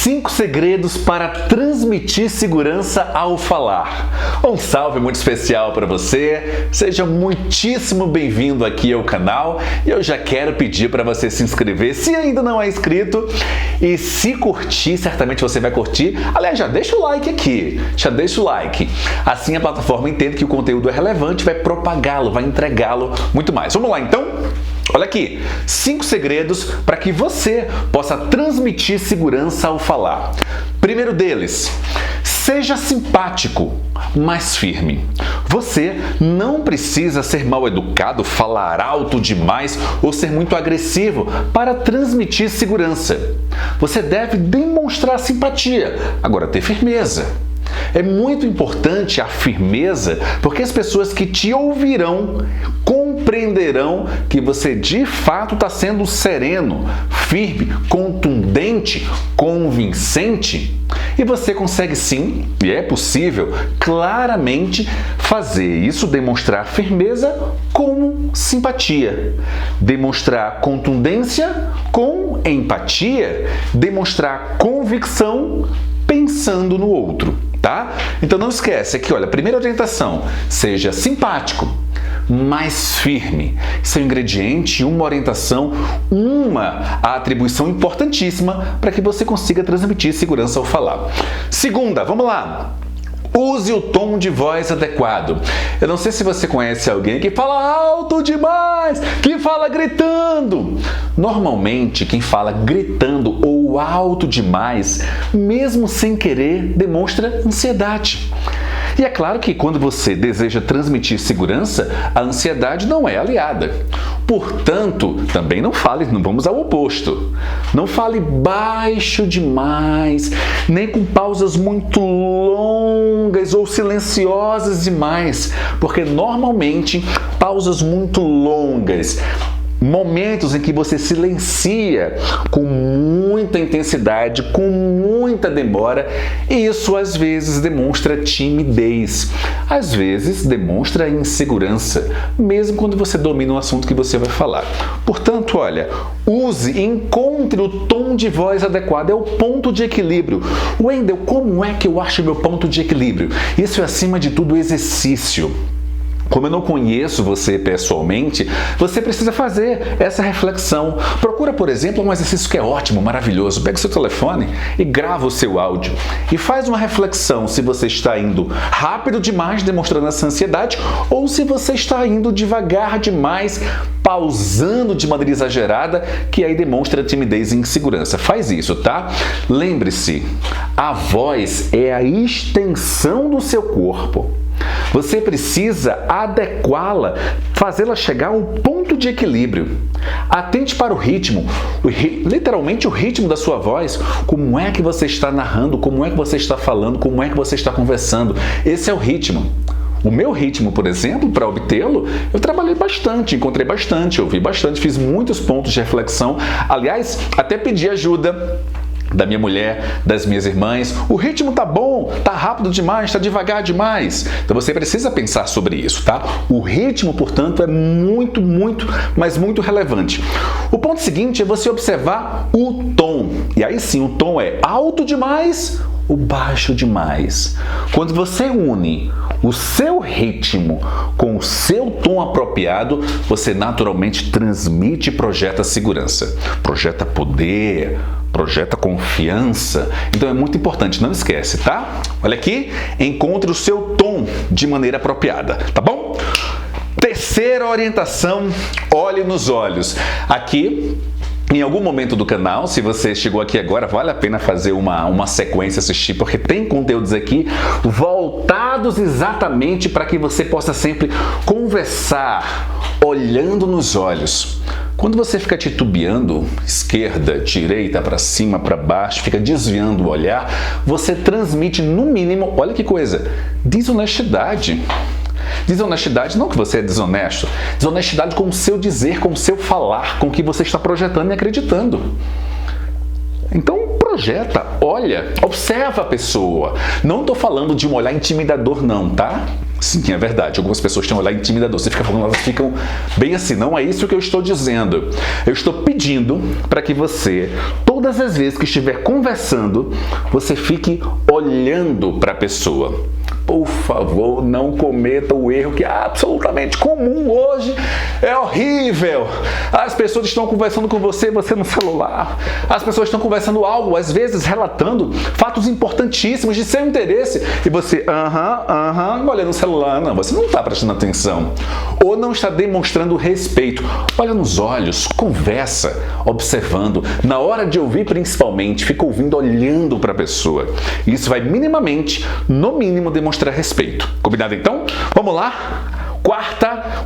5 segredos para transmitir segurança ao falar. Um salve muito especial para você. Seja muitíssimo bem-vindo aqui ao canal. E eu já quero pedir para você se inscrever se ainda não é inscrito. E se curtir, certamente você vai curtir. Aliás, já deixa o like aqui. Já deixa o like. Assim a plataforma entende que o conteúdo é relevante, vai propagá-lo, vai entregá-lo muito mais. Vamos lá então? Olha aqui, 5 segredos para que você possa transmitir segurança ao falar. Primeiro deles, seja simpático, mas firme. Você não precisa ser mal educado, falar alto demais ou ser muito agressivo para transmitir segurança. Você deve demonstrar simpatia, agora ter firmeza. É muito importante a firmeza, porque as pessoas que te ouvirão compreenderão que você de fato está sendo sereno, firme, contundente, convincente. E você consegue sim, e é possível, claramente fazer isso, demonstrar firmeza com simpatia, demonstrar contundência com empatia, demonstrar convicção pensando no outro. Tá? Então não esquece aqui, olha, primeira orientação, seja simpático, mais firme. Isso é um ingrediente, uma orientação, uma atribuição importantíssima para que você consiga transmitir segurança ao falar. Segunda, vamos lá. Use o tom de voz adequado. Eu não sei se você conhece alguém que fala alto demais, que fala gritando. Normalmente, quem fala gritando ou alto demais, mesmo sem querer, demonstra ansiedade. E é claro que quando você deseja transmitir segurança, a ansiedade não é aliada. Portanto, também não vamos ao oposto. Não fale baixo demais, nem com pausas muito longas ou silenciosas demais, porque normalmente pausas muito longas, momentos em que você silencia com muita intensidade, com muita demora, e isso às vezes demonstra timidez, às vezes demonstra insegurança, mesmo quando você domina o assunto que você vai falar. Portanto, olha, use e encontre o tom de voz adequado, é o ponto de equilíbrio. Wendel, como é que eu acho meu ponto de equilíbrio? Isso é, acima de tudo, exercício. Como eu não conheço você pessoalmente, você precisa fazer essa reflexão. Procura, por exemplo, um exercício que é ótimo, maravilhoso. Pega o seu telefone e grava o seu áudio. E faz uma reflexão se você está indo rápido demais, demonstrando essa ansiedade, ou se você está indo devagar demais, pausando de maneira exagerada, que aí demonstra timidez e insegurança. Faz isso, tá? Lembre-se, a voz é a extensão do seu corpo. Você precisa adequá-la, fazê-la chegar ao ponto de equilíbrio. Atente para o ritmo, literalmente o ritmo da sua voz. Como é que você está narrando, como é que você está falando, como é que você está conversando. Esse é o ritmo. O meu ritmo, por exemplo, para obtê-lo, eu trabalhei bastante, encontrei bastante, ouvi bastante, fiz muitos pontos de reflexão. Aliás, até pedi ajuda da minha mulher, das minhas irmãs. O ritmo tá bom, tá rápido demais, tá devagar demais. Então você precisa pensar sobre isso, tá? O ritmo, portanto, é muito, mas muito relevante. O ponto seguinte é você observar o tom. E aí sim, o tom é alto demais ou baixo demais. Quando você une o seu ritmo com o seu tom apropriado, você naturalmente transmite e projeta segurança, projeta poder, projeta confiança. Então é muito importante, não esquece, tá? Olha aqui, encontre o seu tom de maneira apropriada, tá bom? Terceira orientação, olhe nos olhos. Aqui, em algum momento do canal, se você chegou aqui agora, vale a pena fazer uma sequência, assistir, porque tem conteúdos aqui voltados exatamente para que você possa sempre conversar olhando nos olhos. Quando você fica titubeando, esquerda, direita, para cima, para baixo, fica desviando o olhar, você transmite, no mínimo, olha que coisa, desonestidade. Desonestidade, não que você é desonesto, desonestidade com o seu dizer, com o seu falar, com o que você está projetando e acreditando. Então, olha, observa a pessoa. Não estou falando de um olhar intimidador não, tá? Sim, é verdade. Algumas pessoas têm um olhar intimidador. Você fica falando, elas ficam bem assim. Não é isso que eu estou dizendo. Eu estou pedindo para que você, todas as vezes que estiver conversando, você fique olhando para a pessoa. Por favor, não cometa o erro que é absolutamente comum hoje. É horrível. As pessoas estão conversando com você no celular. As pessoas estão conversando algo, às vezes relatando fatos importantíssimos de seu interesse. E você, olha no celular. Não, você não está prestando atenção. Ou não está demonstrando respeito. Olha nos olhos, conversa, observando. Na hora de ouvir, principalmente, fica ouvindo, olhando para a pessoa. Isso vai minimamente, no mínimo, demonstrar respeito. Combinado então? Vamos lá?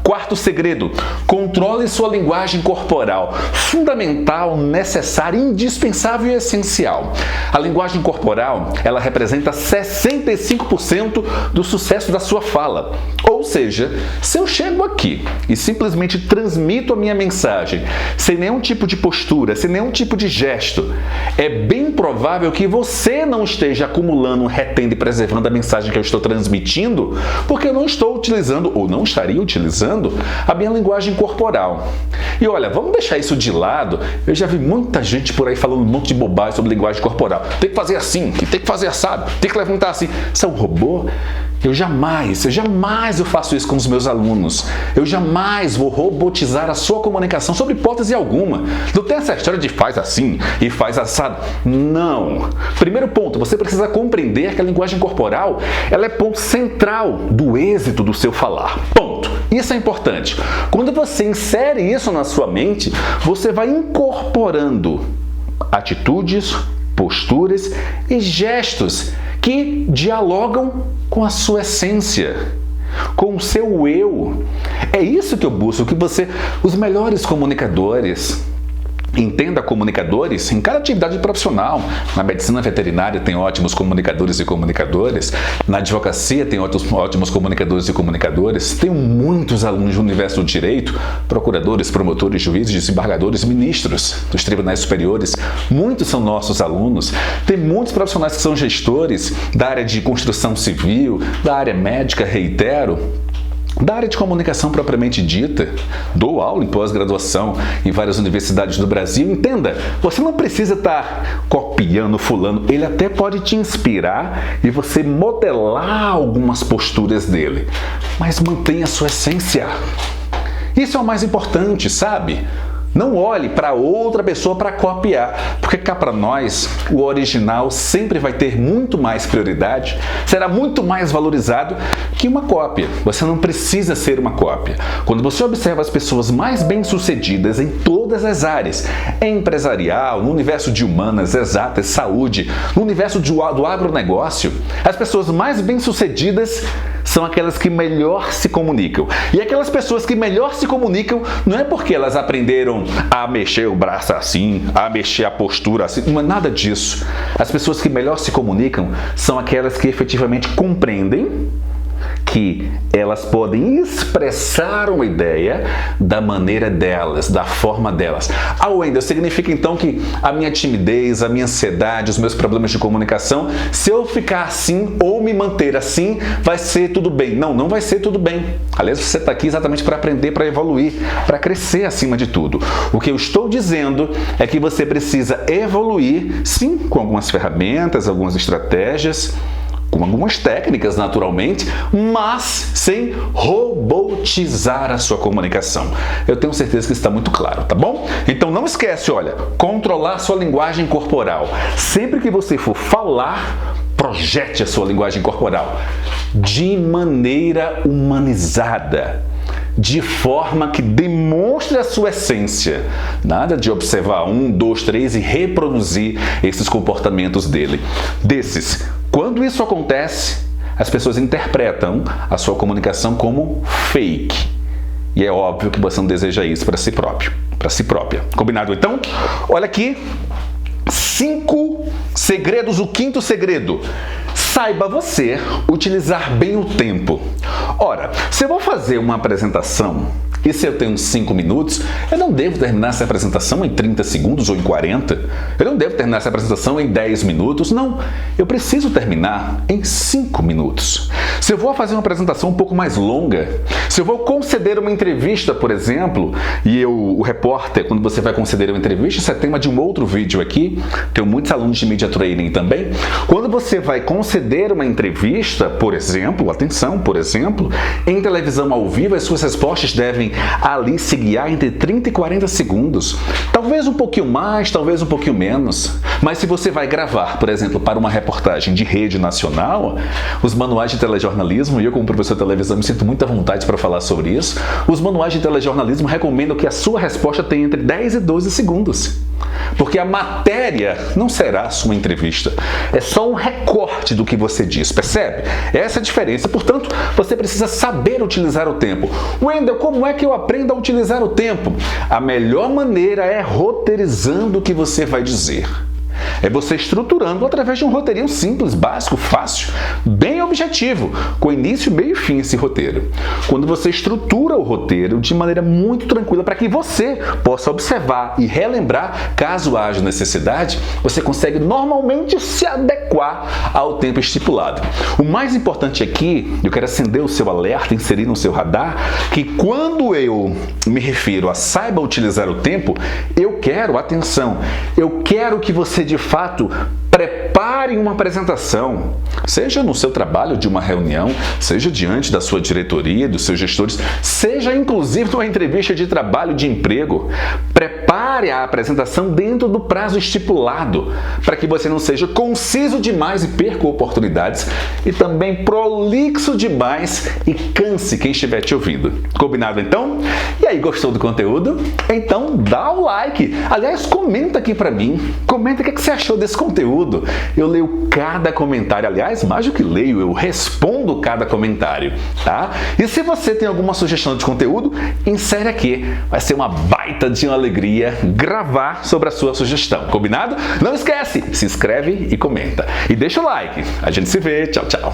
Quarto segredo, controle sua linguagem corporal. Fundamental, necessário, indispensável e essencial. A linguagem corporal, ela representa 65% do sucesso da sua fala. Ou seja, se eu chego aqui e simplesmente transmito a minha mensagem sem nenhum tipo de postura, sem nenhum tipo de gesto, é bem provável que você não esteja acumulando, retendo e preservando a mensagem que eu estou transmitindo, porque eu não estou utilizando, ou não estaria utilizando, a minha linguagem corporal. E olha, vamos deixar isso de lado. Eu já vi muita gente por aí falando um monte de bobagem sobre linguagem corporal. Tem que fazer assim, tem que fazer assado, tem que levantar assim. Você é um robô? Eu jamais eu faço isso com os meus alunos. Eu jamais vou robotizar a sua comunicação sob hipótese alguma. Não tem essa história de faz assim e faz assado. Não. Primeiro ponto, você precisa compreender que a linguagem corporal, ela é ponto central do êxito do seu falar. Ponto. Isso é importante. Quando você insere isso na sua mente, você vai incorporando atitudes, posturas e gestos que dialogam com a sua essência, com o seu eu. É isso que eu busco, que os melhores comunicadores, entenda comunicadores em cada atividade profissional. Na medicina veterinária tem ótimos comunicadores e comunicadoras. Na advocacia tem ótimos comunicadores e comunicadores. Tenho muitos alunos do universo do direito, procuradores, promotores, juízes, desembargadores, ministros dos tribunais superiores. Muitos são nossos alunos. Tem muitos profissionais que são gestores da área de construção civil, da área médica, reitero, da área de comunicação propriamente dita. Dou aula em pós-graduação em várias universidades do Brasil. Entenda, você não precisa estar copiando fulano. Ele até pode te inspirar e você modelar algumas posturas dele. Mas mantenha a sua essência. Isso é o mais importante, sabe? Não olhe para outra pessoa para copiar, porque cá para nós, o original sempre vai ter muito mais prioridade, será muito mais valorizado que uma cópia. Você não precisa ser uma cópia. Quando você observa as pessoas mais bem-sucedidas em todas as áreas, empresarial, no universo de humanas, exatas, saúde, no universo do agronegócio, as pessoas mais bem-sucedidas são aquelas que melhor se comunicam. E aquelas pessoas que melhor se comunicam não é porque elas aprenderam a mexer o braço assim, a mexer a postura assim, não é nada disso. As pessoas que melhor se comunicam são aquelas que efetivamente compreendem que elas podem expressar uma ideia da maneira delas, da forma delas. Ah, Wendel, significa então que a minha timidez, a minha ansiedade, os meus problemas de comunicação, se eu ficar assim ou me manter assim, vai ser tudo bem. Não, não vai ser tudo bem. Aliás, você está aqui exatamente para aprender, para evoluir, para crescer acima de tudo. O que eu estou dizendo é que você precisa evoluir, sim, com algumas ferramentas, algumas estratégias, com algumas técnicas, naturalmente, mas sem robotizar a sua comunicação. Eu tenho certeza que está muito claro, tá bom? Então não esquece, olha, controlar sua linguagem corporal. Sempre que você for falar, projete a sua linguagem corporal de maneira humanizada, de forma que demonstre a sua essência. Nada de observar 1, 2, 3 e reproduzir esses comportamentos desses. Quando isso acontece, as pessoas interpretam a sua comunicação como fake. E é óbvio que você não deseja isso para si próprio, para si própria. Combinado então? Olha aqui, 5 segredos, o 5º segredo. Saiba você utilizar bem o tempo. Ora, se eu vou fazer uma apresentação, E se eu tenho 5 minutos, eu não devo terminar essa apresentação em 30 segundos ou em 40. Eu não devo terminar essa apresentação em 10 minutos. Não, eu preciso terminar em 5 minutos. Se eu vou fazer uma apresentação um pouco mais longa, se eu vou conceder uma entrevista, por exemplo, e o repórter, quando você vai conceder uma entrevista, isso é tema de um outro vídeo aqui, tenho muitos alunos de Media Training também. Quando você vai conceder uma entrevista, por exemplo, atenção, por exemplo, em televisão ao vivo, as suas respostas devem ali se guiar entre 30 e 40 segundos. Talvez um pouquinho mais, talvez um pouquinho menos. Mas se você vai gravar, por exemplo, para uma reportagem de rede nacional, os manuais de telejornalismo, e eu como professor de televisão me sinto muita vontade para falar sobre isso, os manuais de telejornalismo recomendam que a sua resposta tenha entre 10 e 12 segundos. Porque a matéria não será a sua entrevista. É só um recorte do que você diz, percebe? Essa é a diferença. Portanto, você precisa saber utilizar o tempo. Wendel, como é que eu aprendo a utilizar o tempo? A melhor maneira é roteirizando o que você vai dizer. É você estruturando através de um roteirinho simples, básico, fácil, bem objetivo, com início, meio e fim esse roteiro. Quando você estrutura o roteiro de maneira muito tranquila para que você possa observar e relembrar caso haja necessidade, você consegue normalmente se adequar ao tempo estipulado. O mais importante aqui, eu quero acender o seu alerta, inserir no seu radar, que quando eu me refiro a saiba utilizar o tempo, eu quero, atenção, eu quero que você de fato prepare uma apresentação, seja no seu trabalho de uma reunião, seja diante da sua diretoria, dos seus gestores, seja inclusive numa entrevista de trabalho de emprego. Prepare a apresentação dentro do prazo estipulado, para que você não seja conciso demais e perca oportunidades, e também prolixo demais e canse quem estiver te ouvindo. Combinado então? E aí, gostou do conteúdo? Então dá o like. Aliás, comenta aqui para mim. Comenta o que você achou desse conteúdo. Eu leio cada comentário. Aliás, mais do que leio, eu respondo cada comentário, tá? E se você tem alguma sugestão de conteúdo, insere aqui. Vai ser uma baita de uma alegria gravar sobre a sua sugestão. Combinado? Não esquece, se inscreve e comenta. E deixa o like. A gente se vê. Tchau, tchau.